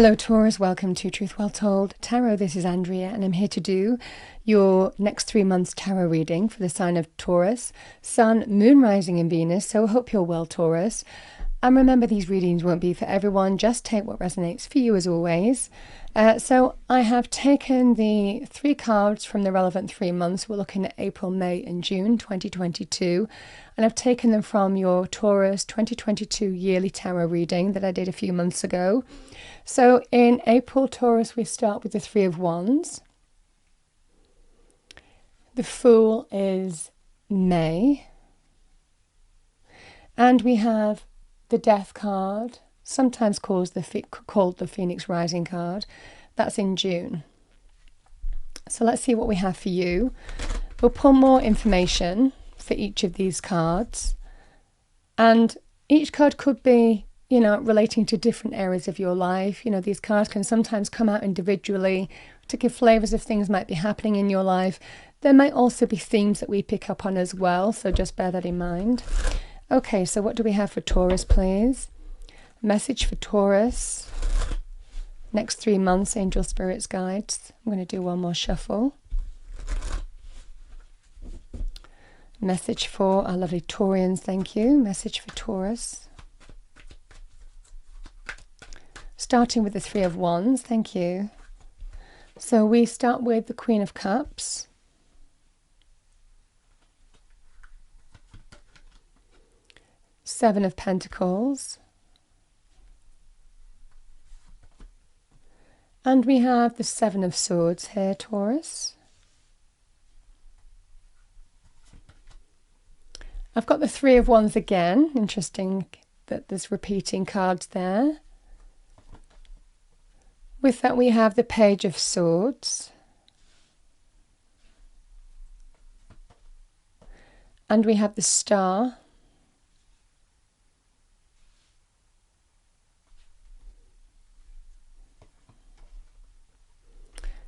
Hello Taurus, welcome to Truth Well Told Tarot. This is Andrea and I'm here to do your next 3 months tarot reading for the sign of Taurus, Sun, Moon, Rising and Venus. So I hope you're well, Taurus. And remember, these readings won't be for everyone. Just take what resonates for you as always. So I have taken the 3 cards from the relevant 3 months. We're looking at April, May and June 2022. And I've taken them from your Taurus 2022 yearly tarot reading that I did a few months ago. So in April, Taurus, we start with the 3 of Wands. The Fool is May. And we have the Death card, sometimes called the Phoenix Rising card. That's in June. So let's see what we have for you. We'll pull more information for each of these cards. And each card could be, relating to different areas of your life. These cards can sometimes come out individually to give flavors of things might be happening in your life. There might also be themes that we pick up on as well, so just bear that in mind. Okay, so what do we have for Taurus, please? Message for Taurus. Next 3 months, angel spirits guides. I'm going to do one more shuffle. Message for our lovely Taurians, thank you. Message for Taurus. Starting with the 3 of Wands, thank you. So we start with the Queen of Cups. Seven of Pentacles. And we have the 7 of Swords here, Taurus. I've got the 3 of Wands again. Interesting that there's repeating cards there. With that we have the Page of Swords. And we have the Star.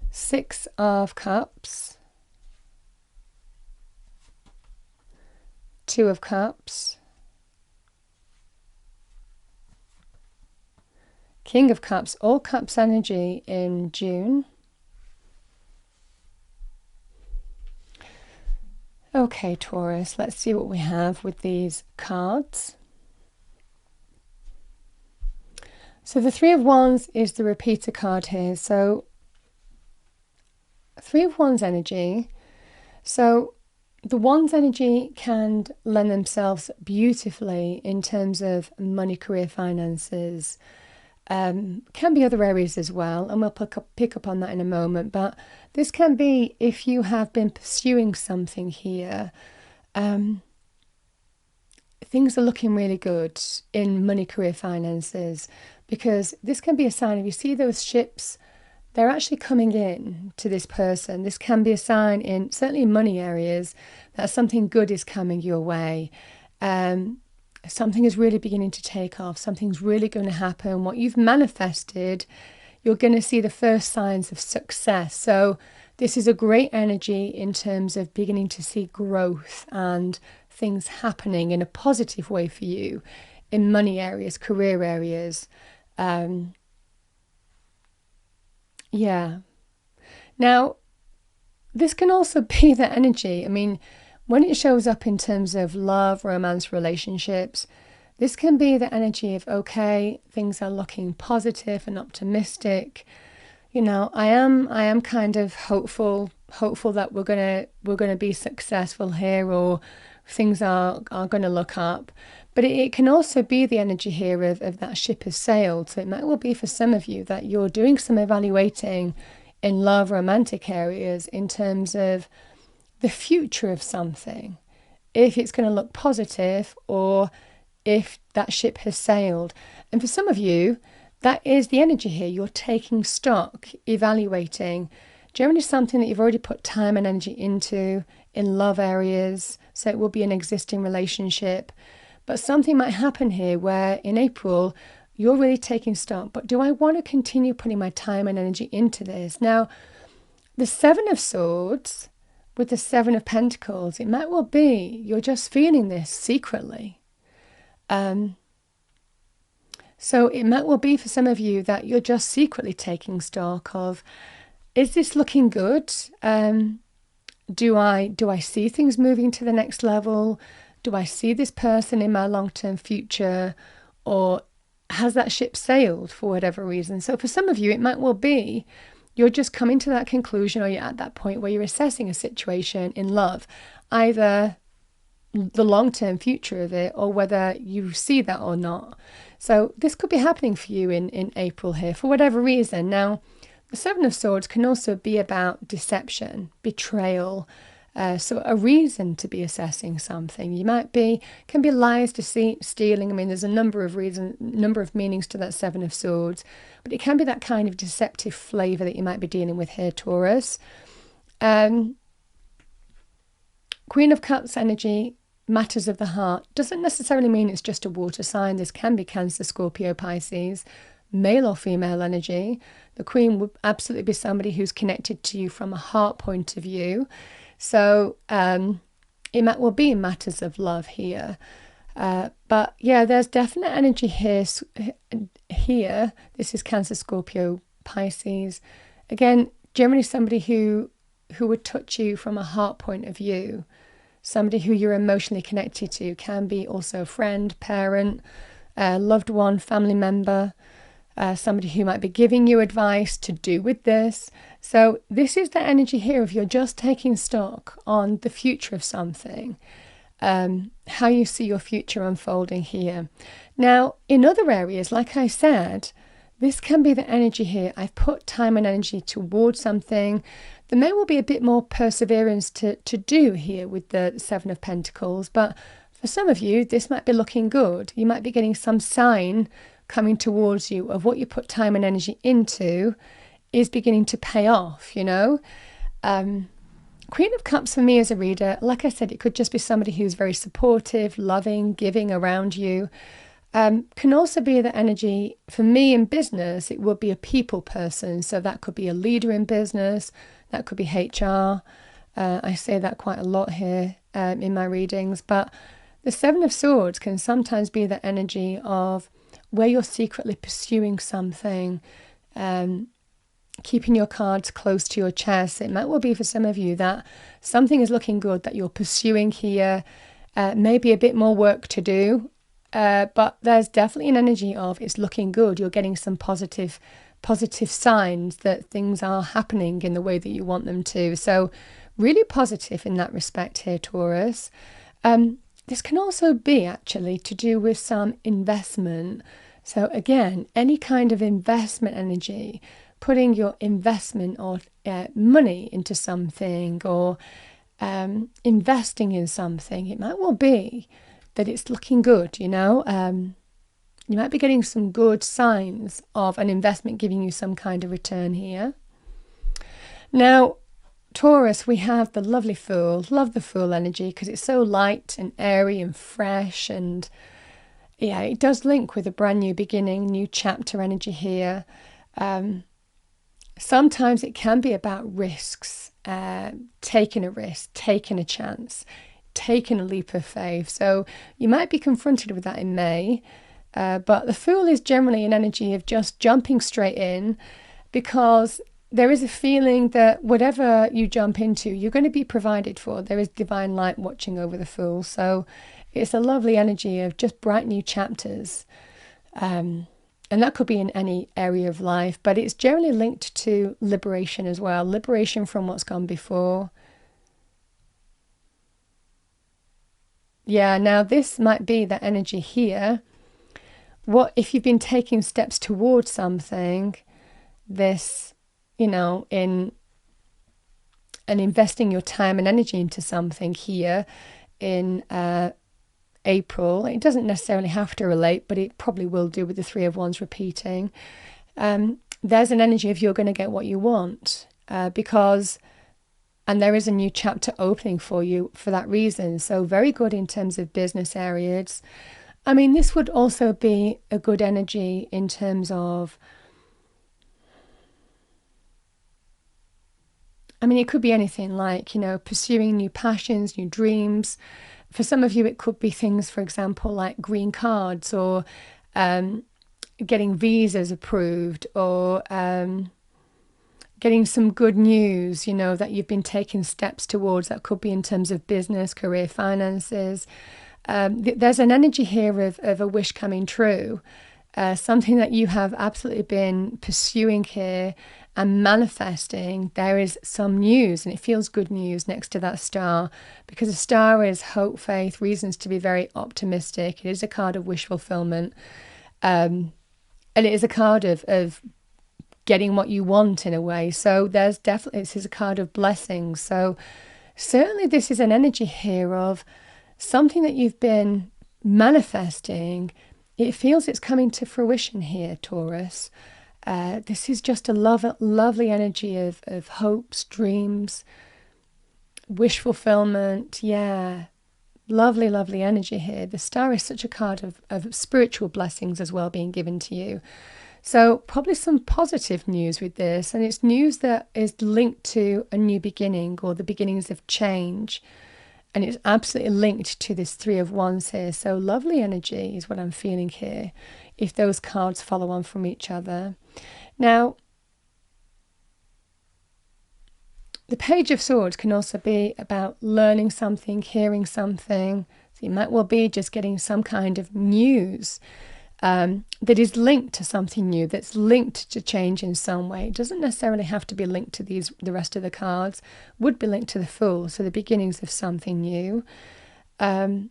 Six of Cups. 2 of Cups. King of Cups, all Cups energy in June. Okay, Taurus, let's see what we have with these cards. So the 3 of Wands is the repeater card here. So 3 of Wands energy. So the Wands energy can lend themselves beautifully in terms of money, career, finances. Can be other areas as well, and we'll pick up on that in a moment. But this can be if you have been pursuing something here. Things are looking really good in money, career, finances, because this can be a sign of, you see those ships, they're actually coming in to this person. This can be a sign in certainly money areas that something good is coming your way. Something is really beginning to take off. Something's really going to happen. What you've manifested, you're going to see the first signs of success. So this is a great energy in terms of beginning to see growth and things happening in a positive way for you in money areas, career areas. Yeah. Now, this can also be the energy. I mean, when it shows up in terms of love, romance, relationships, this can be the energy of, okay, things are looking positive and optimistic. I am kind of hopeful that we're gonna be successful here, or things are gonna look up. But it can also be the energy here of that ship has sailed. So it might well be for some of you that you're doing some evaluating in love, romantic areas in terms of the future of something, if it's going to look positive or if that ship has sailed. And for some of you, that is the energy here. You're taking stock, evaluating, generally something that you've already put time and energy into in love areas. So it will be an existing relationship. But something might happen here where in April, you're really taking stock. But do I want to continue putting my time and energy into this? Now, the 7 of Swords with the 7 of Pentacles, it might well be you're just feeling this secretly. So it might well be for some of you that you're just secretly taking stock of, is this looking good? Do I see things moving to the next level? Do I see this person in my long-term future? Or has that ship sailed for whatever reason? So for some of you, it might well be you're just coming to that conclusion, or you're at that point where you're assessing a situation in love, either the long-term future of it or whether you see that or not. So this could be happening for you in April here for whatever reason. Now, the Seven of Swords can also be about deception, betrayal, so a reason to be assessing something. Can be lies, deceit, stealing. I mean, there's a number of meanings to that Seven of Swords, but it can be that kind of deceptive flavour that you might be dealing with here, Taurus. Queen of Cups energy, matters of the heart, doesn't necessarily mean it's just a water sign. This can be Cancer, Scorpio, Pisces, male or female energy. The Queen would absolutely be somebody who's connected to you from a heart point of view. So it might well be matters of love here. But yeah, there's definite energy here. This is Cancer, Scorpio, Pisces. Again, generally somebody who would touch you from a heart point of view. Somebody who you're emotionally connected to. Can be also a friend, parent, loved one, family member. Somebody who might be giving you advice to do with this. So this is the energy here of you're just taking stock on the future of something, how you see your future unfolding here. Now, in other areas, like I said, this can be the energy here. I've put time and energy towards something. There may well be a bit more perseverance to do here with the Seven of Pentacles, but for some of you, this might be looking good. You might be getting some sign coming towards you of what you put time and energy into is beginning to pay off, you know. Queen of Cups for me as a reader, like I said, it could just be somebody who's very supportive, loving, giving around you. Can also be the energy, for me in business, it would be a people person. So that could be a leader in business, that could be HR. I say that quite a lot here in my readings. But the Seven of Swords can sometimes be the energy of where you're secretly pursuing something, keeping your cards close to your chest. It might well be for some of you that something is looking good that you're pursuing here, maybe a bit more work to do, but there's definitely an energy of it's looking good. You're getting some positive signs that things are happening in the way that you want them to. So really positive in that respect here, Taurus. This can also be actually to do with some investment. So again, any kind of investment energy, putting your investment or money into something or investing in something, it might well be that it's looking good, you know. You might be getting some good signs of an investment giving you some kind of return here. Now, Taurus, we have the lovely Fool. Love the Fool energy because it's so light and airy and fresh, and yeah, it does link with a brand new beginning, new chapter energy here. Sometimes it can be about risks, taking a risk, taking a chance, taking a leap of faith. So you might be confronted with that in May, but the Fool is generally an energy of just jumping straight in, because there is a feeling that whatever you jump into, you're going to be provided for. There is divine light watching over the Fool. So it's a lovely energy of just bright new chapters. And that could be in any area of life, but it's generally linked to liberation as well. Liberation from what's gone before. Yeah, now this might be the energy here. What if you've been taking steps towards something, this, you know, and investing your time and energy into something here in April. It doesn't necessarily have to relate, but it probably will do with the Three of Wands repeating. There's an energy of you're going to get what you want because, and there is a new chapter opening for you for that reason. So very good in terms of business areas. I mean, this would also be a good energy in terms of, I mean, it could be anything like, you know, pursuing new passions, new dreams. For some of you, it could be things, for example, like green cards or getting visas approved, or getting some good news, that you've been taking steps towards. That could be in terms of business, career, finances. There's an energy here of a wish coming true, something that you have absolutely been pursuing here and manifesting. There is some news, and it feels good news next to that star, because a star is hope, faith, reasons to be very optimistic. It is a card of wish fulfillment, and it is a card of getting what you want in a way. So there's definitely, this is a card of blessings. So certainly this is an energy here of something that you've been manifesting. It feels it's coming to fruition here, Taurus. This is just a lovely energy of hopes, dreams, wish fulfillment. Yeah, lovely energy here. The star is such a card of spiritual blessings as well being given to you. So probably some positive news with this, and it's news that is linked to a new beginning or the beginnings of change. And it's absolutely linked to this Three of Wands here. So lovely energy is what I'm feeling here, if those cards follow on from each other. Now, the Page of Swords can also be about learning something, hearing something. So you might well be just getting some kind of news that is linked to something new, that's linked to change in some way. It doesn't necessarily have to be linked to the rest of the cards. Would be linked to the Fool, so the beginnings of something new. So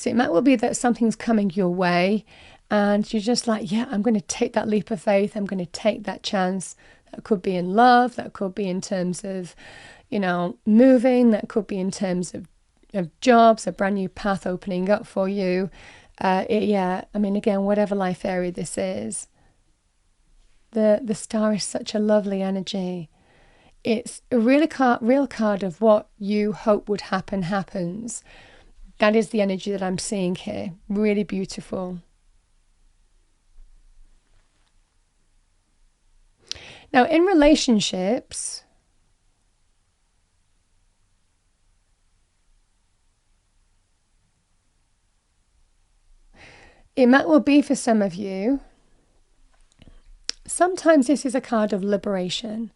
it might well be that something's coming your way, and you're just like, yeah, I'm going to take that leap of faith. I'm going to take that chance. That could be in love. That could be in terms of, moving. That could be in terms of jobs, a brand new path opening up for you. Again, whatever life area this is, the star is such a lovely energy. It's a real card of what you hope would happen happens. That is the energy that I'm seeing here. Really beautiful. Now, in relationships, it might well be for some of you. Sometimes this is a card of liberation.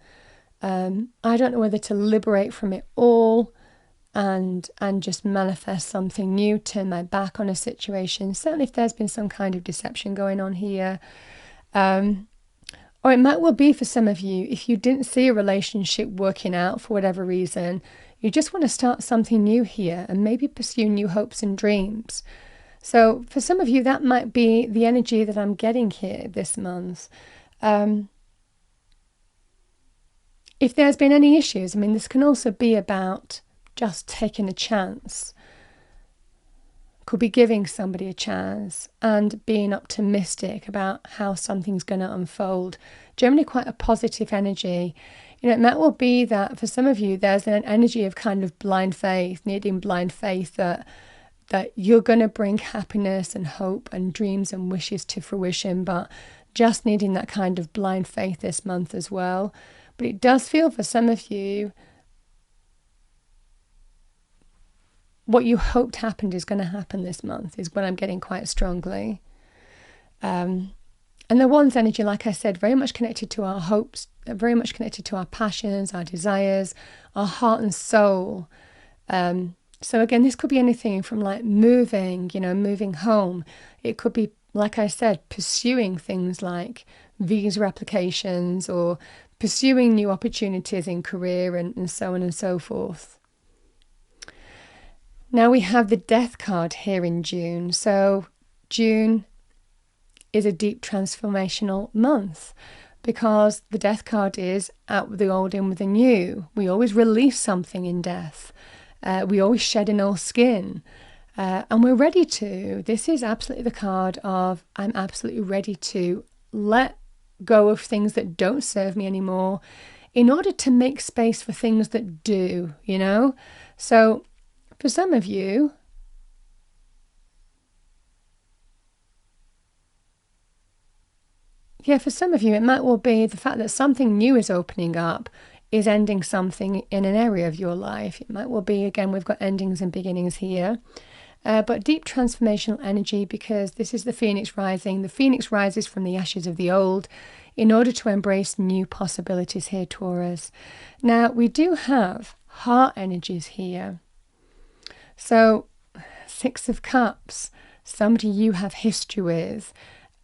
I don't know whether to liberate from it all and just manifest something new, turn my back on a situation. Certainly if there's been some kind of deception going on here. Or it might well be for some of you, if you didn't see a relationship working out for whatever reason, you just want to start something new here and maybe pursue new hopes and dreams. So for some of you, that might be the energy that I'm getting here this month. If there's been any issues, this can also be about just taking a chance. Could be giving somebody a chance and being optimistic about how something's going to unfold. Generally quite a positive energy. It might well be that for some of you, there's an energy of kind of blind faith, needing blind faith that you're going to bring happiness and hope and dreams and wishes to fruition, but just needing that kind of blind faith this month as well. But it does feel for some of you, what you hoped happened is going to happen this month, is what I'm getting quite strongly. And the Wands energy, like I said, very much connected to our hopes, very much connected to our passions, our desires, our heart and soul. So again, this could be anything from like moving, moving home. It could be, like I said, pursuing things like visa applications or pursuing new opportunities in career and so on and so forth. Now we have the Death card here in June. So June is a deep transformational month because the Death card is out with the old, in with the new. We always release something in death. We always shed an old skin. And we're ready to. This is absolutely the card of I'm absolutely ready to let go of things that don't serve me anymore in order to make space for things that do, So for some of you, it might well be the fact that something new is opening up is ending something in an area of your life. It might well be, again, we've got endings and beginnings here. but deep transformational energy, because this is the Phoenix rising. The Phoenix rises from the ashes of the old in order to embrace new possibilities here, Taurus. Now, we do have heart energies here. So, Six of Cups, somebody you have history with.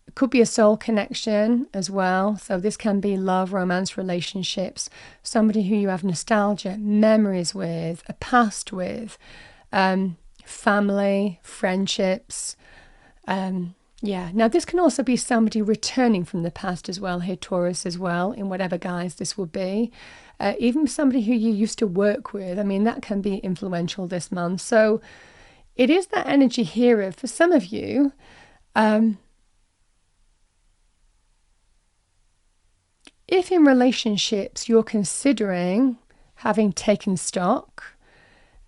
It could be a soul connection as well. So this can be love, romance, relationships, somebody who you have nostalgia, memories with, a past with, family, friendships. Now this can also be somebody returning from the past as well here, Taurus, as well, in whatever guise this will be. Even somebody who you used to work with. I mean, that can be influential this month. So it is that energy here of, for some of you, if in relationships you're considering having taken stock,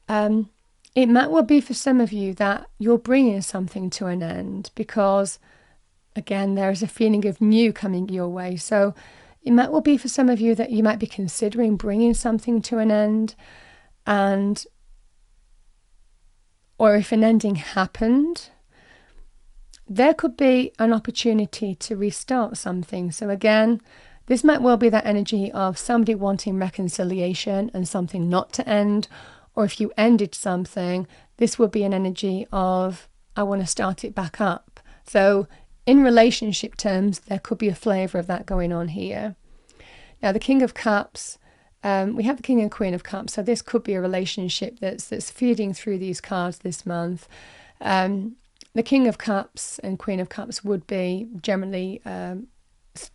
it might well be for some of you that you're bringing something to an end, because, again, there is a feeling of new coming your way. So it might well be for some of you that you might be considering bringing something to an end, or if an ending happened, there could be an opportunity to restart something. So again, this might well be that energy of somebody wanting reconciliation and something not to end. Or if you ended something, this would be an energy of, I want to start it back up. So in relationship terms, there could be a flavour of that going on here. Now, the King of Cups, we have the King and Queen of Cups. So this could be a relationship that's feeding through these cards this month. The King of Cups and Queen of Cups would be generally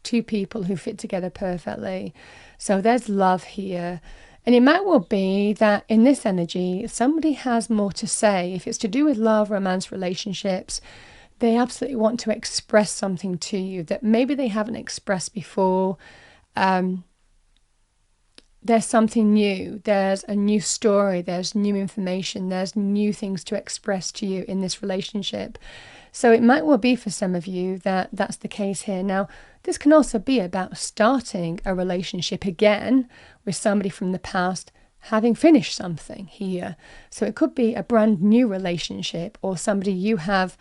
two people who fit together perfectly. So there's love here. And it might well be that in this energy, somebody has more to say. If it's to do with love, romance, relationships, they absolutely want to express something to you that maybe they haven't expressed before. There's something new. There's a new story. There's new information. There's new things to express to you in this relationship. So it might well be for some of you that that's the case here. Now, this can also be about starting a relationship again with somebody from the past, having finished something here. So it could be a brand new relationship, or somebody you have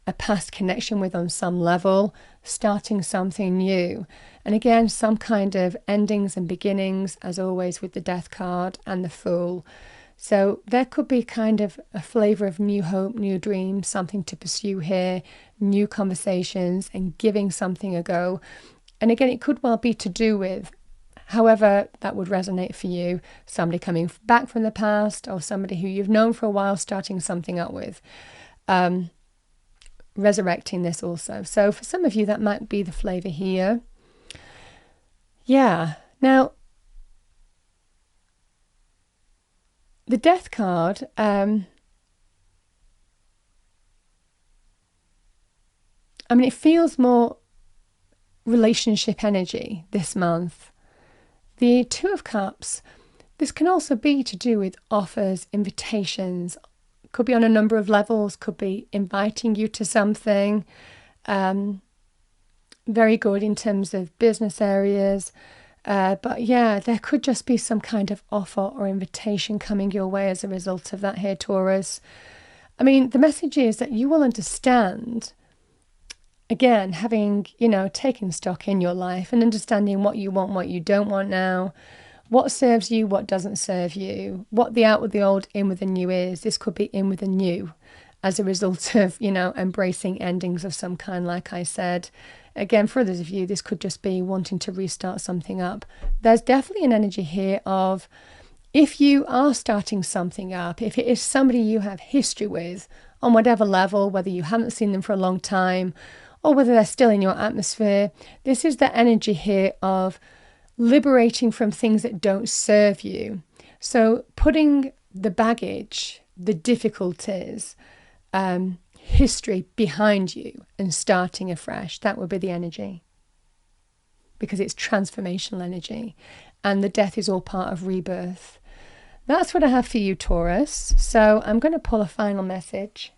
a past connection with on some level, starting something new. And again, some kind of endings and beginnings, as always with the Death card and the Fool. So there could be kind of a flavour of new hope, new dreams, something to pursue here, new conversations, and giving something a go. And again, it could well be to do with, however that would resonate for you, somebody coming back from the past, or somebody who you've known for a while starting something up with. Resurrecting this also. So for some of you, that might be the flavour here. Yeah. Now, the Death card, I mean, it feels more relationship energy this month. The Two of Cups, this can also be to do with offers, invitations. Could be on a number of levels, could be inviting you to something. Very good in terms of business areas. But yeah, there could just be some kind of offer or invitation coming your way as a result of that here, Taurus. I mean, the message is that you will understand, again, having, taken stock in your life and understanding what you want, what you don't want now, what serves you, what doesn't serve you, what the out with the old, in with the new is. This could be in with the new as a result of, embracing endings of some kind, like I said. Again, for others of you, this could just be wanting to restart something up. There's definitely an energy here of, if you are starting something up, if it is somebody you have history with on whatever level, whether you haven't seen them for a long time or whether they're still in your atmosphere, this is the energy here of liberating from things that don't serve you. So putting the baggage, the difficulties, history behind you and starting afresh. That would be the energy, because it's transformational energy, and the Death is all part of rebirth. That's what I have for you, Taurus. So I'm going to pull a final message.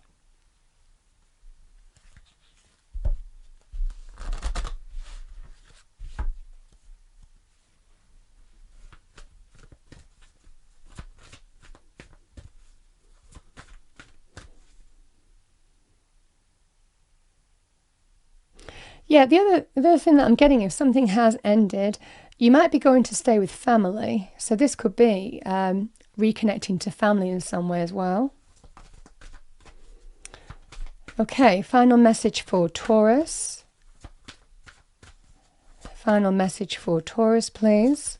Yeah, the other thing that I'm getting, if something has ended, you might be going to stay with family. So this could be reconnecting to family in some way as well. Okay, final message for Taurus. Final message for Taurus, please.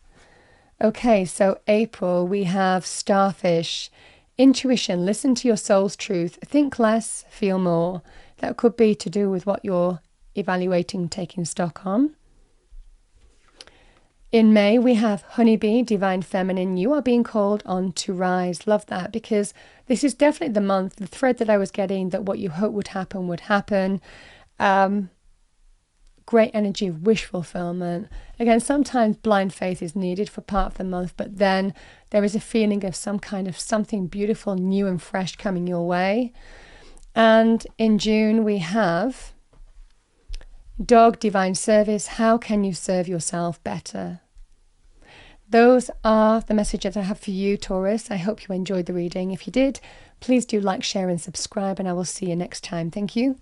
Okay, so April, we have Starfish. Intuition, listen to your soul's truth. Think less, feel more. That could be to do with what you're evaluating, taking stock on. In May, we have Honeybee, Divine Feminine. You are being called on to rise. Love that, because this is definitely the month, the thread that I was getting, that what you hope would happen would happen. Great energy of wish fulfillment. Again, sometimes blind faith is needed for part of the month, but then there is a feeling of some kind of something beautiful, new and fresh coming your way. And in June, we have Dog, Divine Service. How can you serve yourself better? Those are the messages I have for you, Taurus. I hope you enjoyed the reading. If you did, please do like, share and subscribe, and I will see you next time. Thank you.